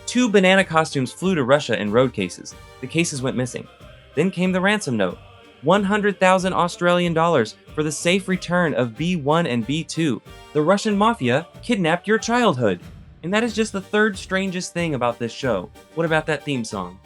2 banana costumes flew to Russia in road cases. The cases went missing. Then came the ransom note. 100,000 Australian dollars for the safe return of B1 and B2. The Russian mafia kidnapped your childhood. And that is just the third strangest thing about this show. What about that theme song?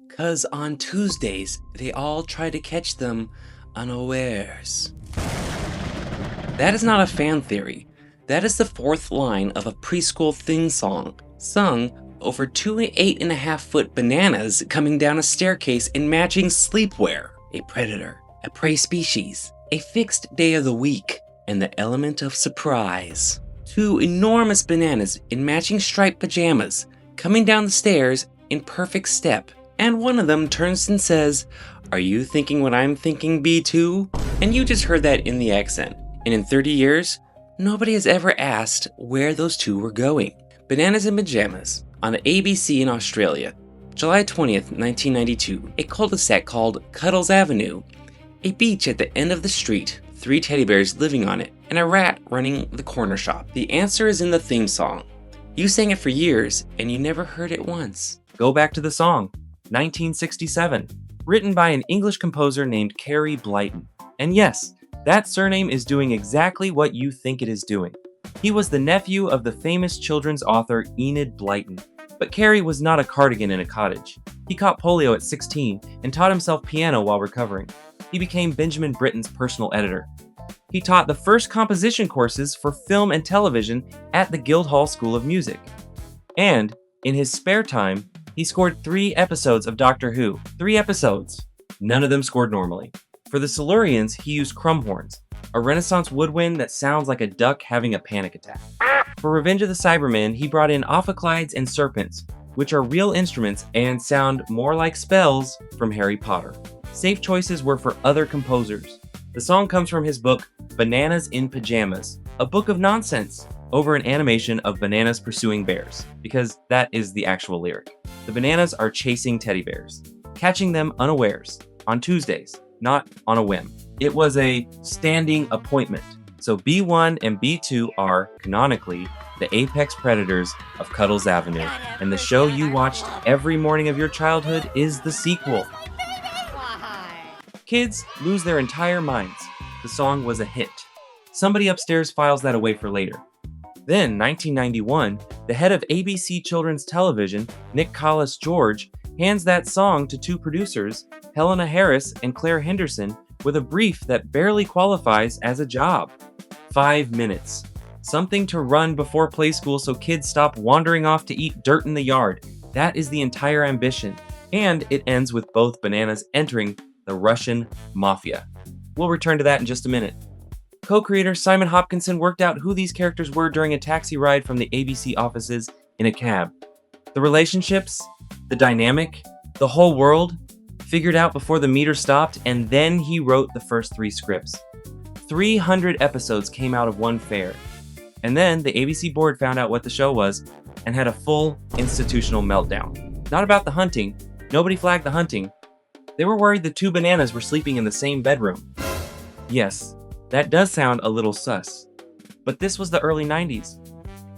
'Cause on Tuesdays, they all try to catch them unawares. That is not a fan theory. That is the 4th line of a preschool theme song, sung over 2 8.5-foot bananas coming down a staircase in matching sleepwear, a predator, a prey species, a fixed day of the week, and the element of surprise. 2 enormous bananas in matching striped pajamas coming down the stairs in perfect step, and one of them turns and says, "Are you thinking what I'm thinking, B2?" And you just heard that in the accent. And in 30 years, nobody has ever asked where those 2 were going. Bananas in Pyjamas, on the ABC in Australia, July 20th, 1992, a cul-de-sac called Cuddles Avenue, a beach at the end of the street, 3 teddy bears living on it, and a rat running the corner shop. The answer is in the theme song. You sang it for years, and you never heard it once. Go back to the song, 1967, written by an English composer named Carey Blyton. And yes, that surname is doing exactly what you think it is doing. He was the nephew of the famous children's author Enid Blyton. But Carey was not a cardigan in a cottage. He caught polio at 16 and taught himself piano while recovering. He became Benjamin Britten's personal editor. He taught the first composition courses for film and television at the Guildhall School of Music. And, in his spare time, he scored 3 episodes of Doctor Who. 3 episodes. None of them scored normally. For the Silurians, he used crumhorns, a Renaissance woodwind that sounds like a duck having a panic attack. For Revenge of the Cybermen, he brought in ophicleids and serpents, which are real instruments and sound more like spells from Harry Potter. Safe choices were for other composers. The song comes from his book, Bananas in Pyjamas, a book of nonsense, over an animation of bananas pursuing bears, because that is the actual lyric. The bananas are chasing teddy bears, catching them unawares, on Tuesdays, not on a whim. It was a standing appointment. So B1 and B2 are, canonically, the apex predators of Cuddles Avenue, and the show you watched every morning of your childhood is the sequel. Kids lose their entire minds. The song was a hit. Somebody upstairs files that away for later. Then, 1991, the head of ABC Children's Television, Nick Collis George, hands that song to 2 producers, Helena Harris and Claire Henderson, with a brief that barely qualifies as a job. 5 minutes. Something to run before play school so kids stop wandering off to eat dirt in the yard. That is the entire ambition. And it ends with both bananas entering the Russian mafia. We'll return to that in just a minute. Co-creator Simon Hopkinson worked out who these characters were during a taxi ride from the ABC offices in a cab. The relationships, the dynamic, the whole world, figured out before the meter stopped, and then he wrote the first 3 scripts. 300 episodes came out of one fare. And then the ABC board found out what the show was and had a full institutional meltdown. Not about the hunting. Nobody flagged the hunting. They were worried the 2 bananas were sleeping in the same bedroom. Yes, that does sound a little sus. But this was the early 90s,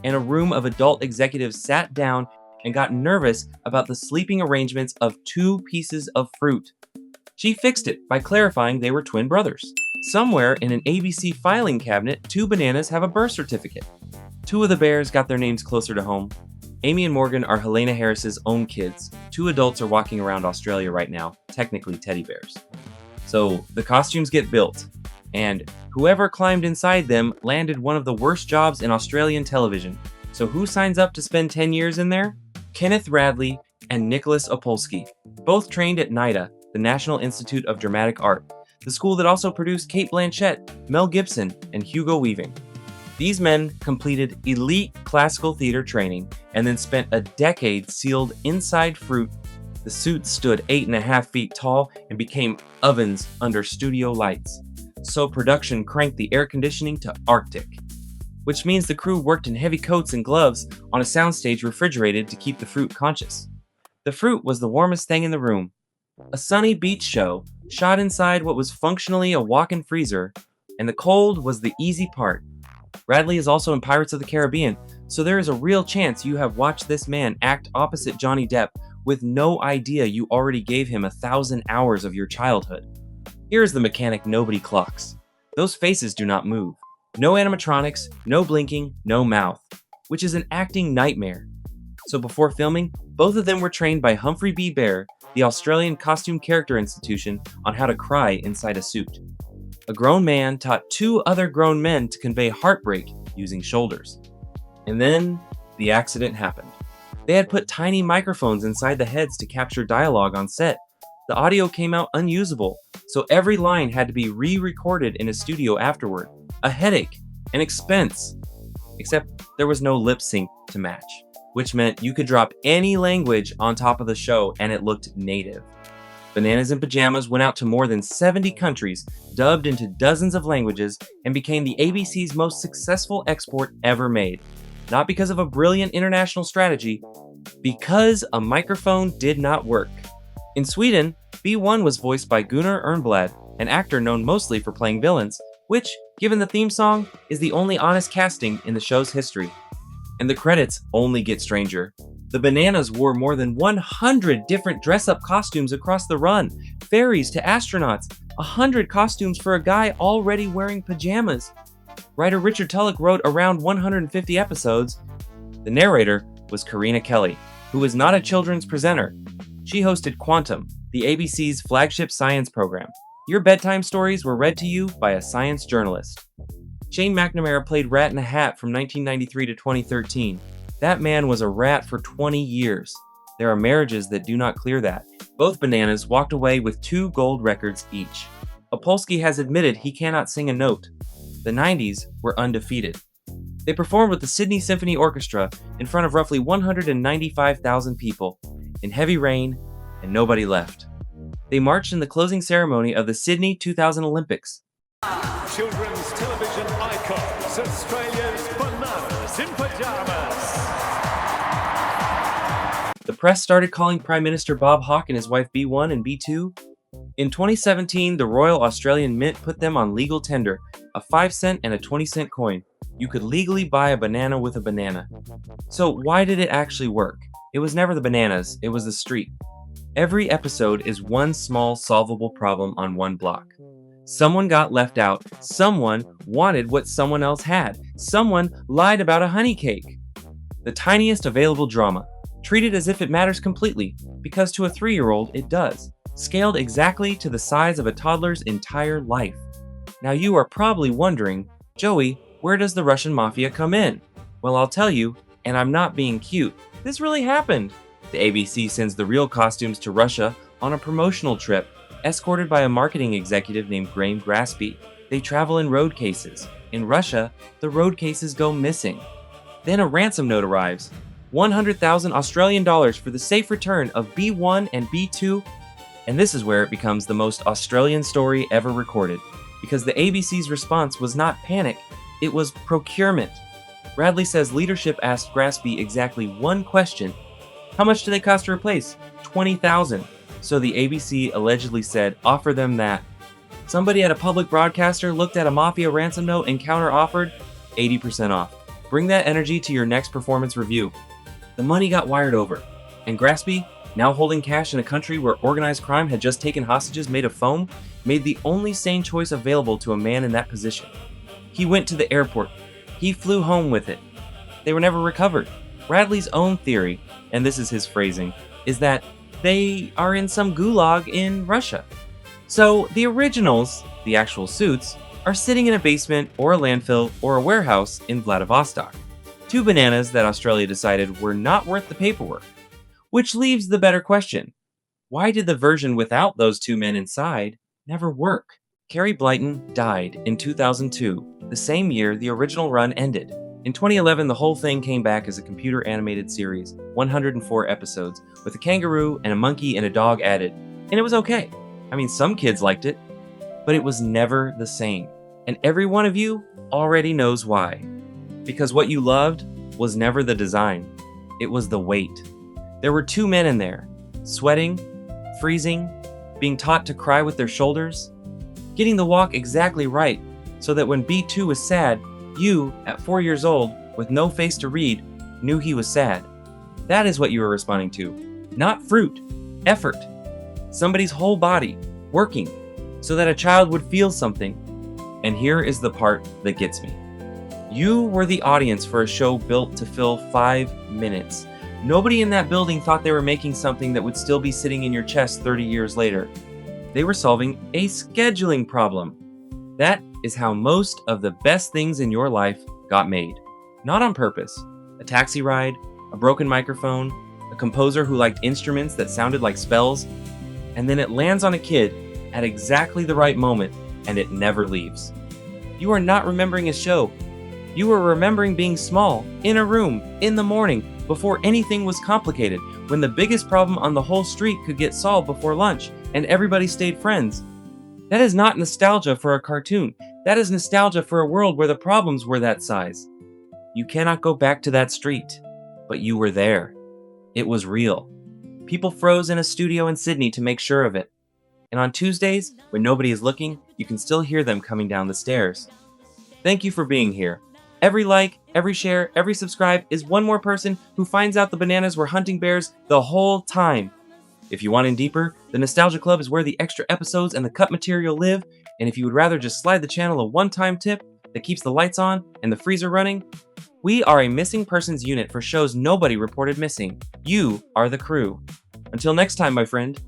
and a room of adult executives sat down and got nervous about the sleeping arrangements of 2 pieces of fruit. She fixed it by clarifying they were twin brothers. Somewhere in an ABC filing cabinet, 2 bananas have a birth certificate. 2 of the bears got their names closer to home. Amy and Morgan are Helena Harris's own kids. 2 adults are walking around Australia right now, technically teddy bears. So the costumes get built, and whoever climbed inside them landed one of the worst jobs in Australian television. So who signs up to spend 10 years in there? Kenneth Radley and Nicholas Opolsky, both trained at NIDA, the National Institute of Dramatic Art, the school that also produced Cate Blanchett, Mel Gibson, and Hugo Weaving. These men completed elite classical theater training and then spent a decade sealed inside fruit. The suits stood 8.5 feet tall and became ovens under studio lights. So production cranked the air conditioning to Arctic, which means the crew worked in heavy coats and gloves on a soundstage refrigerated to keep the fruit conscious. The fruit was the warmest thing in the room. A sunny beach show shot inside what was functionally a walk-in freezer, and the cold was the easy part. Radley is also in Pirates of the Caribbean, so there is a real chance you have watched this man act opposite Johnny Depp with no idea you already gave him 1,000 hours of your childhood. Here is the mechanic nobody clocks. Those faces do not move. No animatronics, no blinking, no mouth, which is an acting nightmare. So before filming, both of them were trained by Humphrey B. Bear, the Australian Costume Character Institution, on how to cry inside a suit. A grown man taught 2 other grown men to convey heartbreak using shoulders. And then, the accident happened. They had put tiny microphones inside the heads to capture dialogue on set. The audio came out unusable, so every line had to be re-recorded in a studio afterward. A headache, an expense. Except there was no lip sync to match, which meant you could drop any language on top of the show and it looked native. Bananas in Pyjamas went out to more than 70 countries, dubbed into dozens of languages, and became the ABC's most successful export ever made. Not because of a brilliant international strategy, because a microphone did not work. In Sweden, B1 was voiced by Gunnar Örnblad, an actor known mostly for playing villains, which, given the theme song, is the only honest casting in the show's history. And the credits only get stranger. The Bananas wore more than 100 different dress-up costumes across the run, fairies to astronauts, 100 costumes for a guy already wearing pajamas. Writer Richard Tulloch wrote around 150 episodes. The narrator was Karina Kelly, who was not a children's presenter. She hosted Quantum, the ABC's flagship science program. Your bedtime stories were read to you by a science journalist. Shane McNamara played Rat in a Hat from 1993 to 2013. That man was a rat for 20 years. There are marriages that do not clear that. Both Bananas walked away with 2 gold records each. Opolsky has admitted he cannot sing a note. The 90s were undefeated. They performed with the Sydney Symphony Orchestra in front of roughly 195,000 people, in heavy rain, and nobody left. They marched in the closing ceremony of the Sydney 2000 Olympics. Children's television icons, Australia's Bananas in Pyjamas. The press started calling Prime Minister Bob Hawke and his wife B1 and B2. In 2017, the Royal Australian Mint put them on legal tender, a 5-cent and a 20-cent coin. You could legally buy a banana with a banana. So why did it actually work? It was never the bananas, it was the street. Every episode is one small solvable problem on one block. Someone got left out, someone wanted what someone else had, someone lied about a honey cake. The tiniest available drama, treated as if it matters completely, because to a 3-year-old it does, scaled exactly to the size of a toddler's entire life. Now you are probably wondering, Joey, where does the Russian mafia come in? Well, I'll tell you, and I'm not being cute, this really happened. The ABC sends the real costumes to Russia on a promotional trip, escorted by a marketing executive named Graham Graspy. They travel in road cases. In Russia, the road cases go missing. Then a ransom note arrives, 100,000 Australian dollars for the safe return of B1 and B2, and this is where it becomes the most Australian story ever recorded, because the ABC's response was not panic, it was procurement. Radley says leadership asked Graspy exactly one question: how much do they cost to replace? 20,000. So the ABC allegedly said, offer them that. Somebody at a public broadcaster looked at a mafia ransom note and counter-offered 80% off. Bring that energy to your next performance review. The money got wired over, and Graspy, now holding cash in a country where organized crime had just taken hostages made of foam, made the only sane choice available to a man in that position. He went to the airport. He flew home with it. They were never recovered. Radley's own theory, and this is his phrasing, is that they are in some gulag in Russia. So the originals, the actual suits, are sitting in a basement or a landfill or a warehouse in Vladivostok. 2 bananas that Australia decided were not worth the paperwork. Which leaves the better question: why did the version without those 2 men inside never work? Carey Blyton died in 2002, the same year the original run ended. In 2011, the whole thing came back as a computer animated series, 104 episodes, with a kangaroo and a monkey and a dog added. And it was okay. I mean, some kids liked it, but it was never the same. And every one of you already knows why. Because what you loved was never the design, it was the weight. There were 2 men in there, sweating, freezing, being taught to cry with their shoulders, getting the walk exactly right so that when B2 was sad, You, at 4 years old, with no face to read, knew he was sad. That is what you were responding to. Not fruit, effort. Somebody's whole body, working, so that a child would feel something. And here is the part that gets me. You were the audience for a show built to fill 5 minutes. Nobody in that building thought they were making something that would still be sitting in your chest 30 years later. They were solving a scheduling problem. That is how most of the best things in your life got made. Not on purpose. A taxi ride, a broken microphone, a composer who liked instruments that sounded like spells, and then it lands on a kid at exactly the right moment, and it never leaves. You are not remembering a show. You are remembering being small, in a room, in the morning, before anything was complicated, when the biggest problem on the whole street could get solved before lunch, and everybody stayed friends. That is not nostalgia for a cartoon. That is nostalgia for a world where the problems were that size. You cannot go back to that street, but you were there. It was real. People froze in a studio in Sydney to make sure of it. And on Tuesdays, when nobody is looking, you can still hear them coming down the stairs. Thank you for being here. Every like, every share, every subscribe is one more person who finds out the bananas were hunting bears the whole time. If you want in deeper, the Nostalgia Club is where the extra episodes and the cut material live, and if you would rather just slide the channel a one-time tip that keeps the lights on and the freezer running, we are a missing persons unit for shows nobody reported missing. You are the crew. Until next time, my friend,